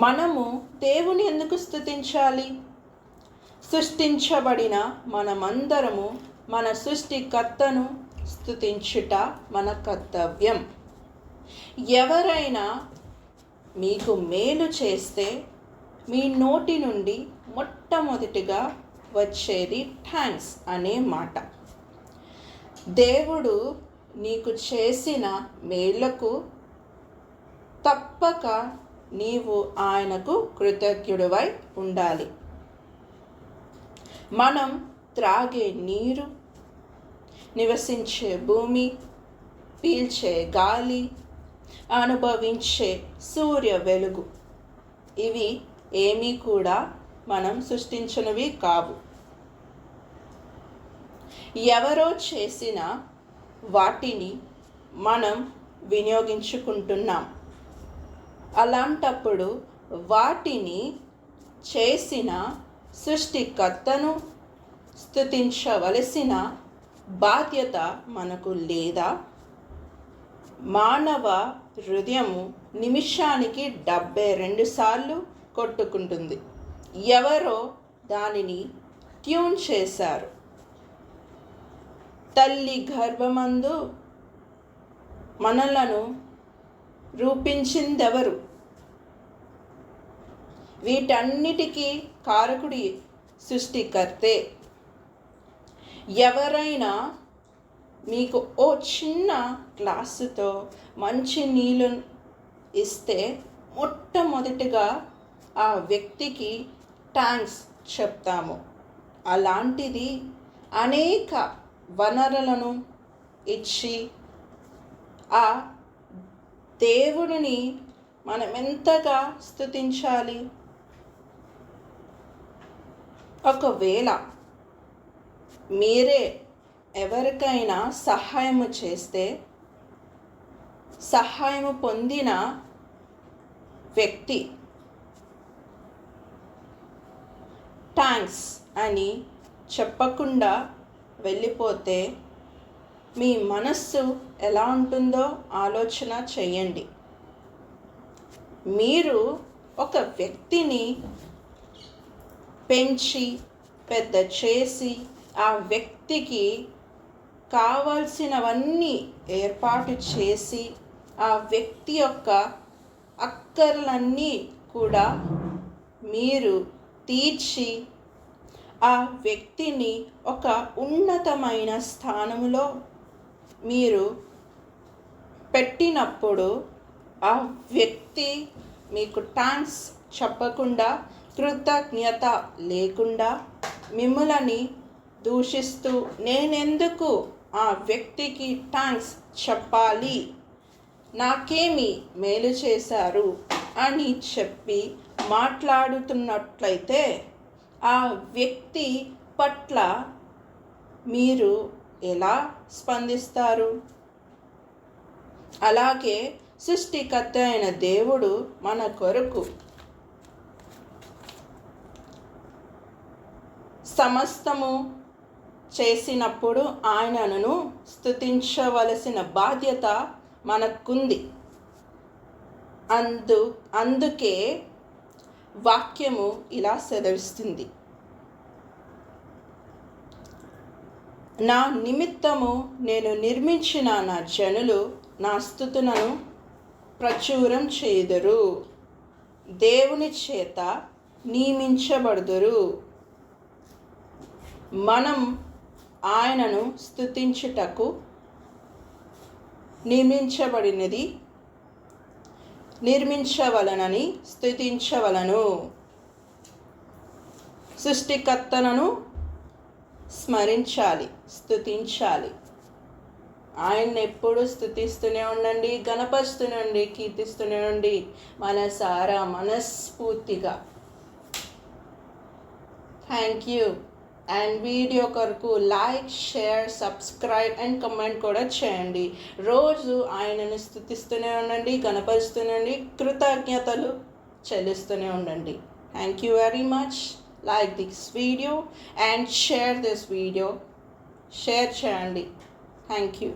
మనము దేవుని ఎందుకు స్తుతించాలి? సృష్టించబడిన మనమందరము మన సృష్టికర్తను స్తుతించుట మన కర్తవ్యం. ఎవరైనా మీకు మేలు చేస్తే మీ నోటి నుండి మొట్టమొదటిగా వచ్చేది థ్యాంక్స్ అనే మాట. దేవుడు నీకు చేసిన మేళ్లకు తప్పక నీవు ఆయనకు కృతజ్ఞుడివై ఉండాలి. మనం త్రాగే నీరు, నివసించే భూమి, పీల్చే గాలి, అనుభవించే సూర్య వెలుగు, ఇవి ఏమీ కూడా మనం సృష్టించినవి కావు. ఎవరో చేసిన వాటిని మనం వినియోగించుకుంటున్నాం. అలాంటప్పుడు వాటిని చేసిన సృష్టికర్తను స్తుతించవలసిన బాధ్యత మనకు లేదా? మానవ హృదయము నిమిషానికి 72 సార్లు కొట్టుకుంటుంది. ఎవరో దానిని ట్యూన్ చేశారు. తల్లి గర్భమందు మనలను రూపించిందెవరు? వీటన్నిటికీ కారకుడి సృష్టికర్తే. ఎవరైనా మీకు ఓ చిన్న గ్లాసుతో మంచి నీళ్ళు ఇస్తే మొట్టమొదటిగా ఆ వ్యక్తికి థ్యాంక్స్ చెప్తాము. అలాంటిది అనేక వనరులను ఇచ్చి ఆ దేవుడిని మనం ఎంతగా స్తుతించాలి? ఒకవేళ మీరే ఎవరికైనా సహాయము చేస్తే సహాయము పొందిన వ్యక్తి థ్యాంక్స్ అని చెప్పకుండా వెళ్ళిపోతే మీ మనస్సు ఎలా ఉంటుందో ఆలోచన చేయండి. మీరు ఒక వ్యక్తిని పెంచి పెద్ద చేసి ఆ వ్యక్తికి కావాల్సినవన్నీ ఏర్పాటు చేసి ఆ వ్యక్తి యొక్క అక్కర్లన్నీ కూడా మీరు తీర్చి ఆ వ్యక్తిని ఒక ఉన్నతమైన స్థానంలో మీరు పెట్టినప్పుడు ఆ వ్యక్తి మీకు థ్యాంక్స్ చెప్పకుండా, కృతజ్ఞత లేకుండా మిమ్మల్ని దూషిస్తూ నేనెందుకు ఆ వ్యక్తికి థ్యాంక్స్ చెప్పాలి, నాకేమి మేలు చేశారు అని చెప్పి మాట్లాడుతున్నట్లయితే ఆ వ్యక్తి పట్ల మీరు ఎలా స్పందిస్తారు? అలాగే సృష్టికర్త అయిన దేవుడు మన కొరకు సమస్తము చేసినప్పుడు ఆయనను స్తుతించవలసిన బాధ్యత మనకుంది. అందుకే వాక్యము ఇలా సెలవిస్తుంది, నా నిమిత్తము నేను నిర్మించిన నా జనులు నా స్తుతులను ప్రచురం చేయుదురు, దేవుని చేత నియమించబడుదురు. మనం ఆయనను స్తుతించుటకు నిర్మించవలనని స్తుతించవలను. సృష్టికర్తను స్మరించాలి, స్తుతించాలి. ఆయన్ని ఎప్పుడు స్తుతిస్తూనే ఉండండి, గణపరుస్తూనే ఉండి, కీర్తిస్తూనే ఉండి మనసారా మనస్ఫూర్తిగా. Thank you. అండ్ వీడియో కొరకు like, share, subscribe and comment కూడా చేయండి. రోజు ఆయనను స్తుతిస్తూనే ఉండండి, గణపరుస్తూనే ఉండండి, కృతజ్ఞతలు చెల్లిస్తూనే ఉండండి. Thank you very much. Like this video and share this video. Share చేయండి. Thank you.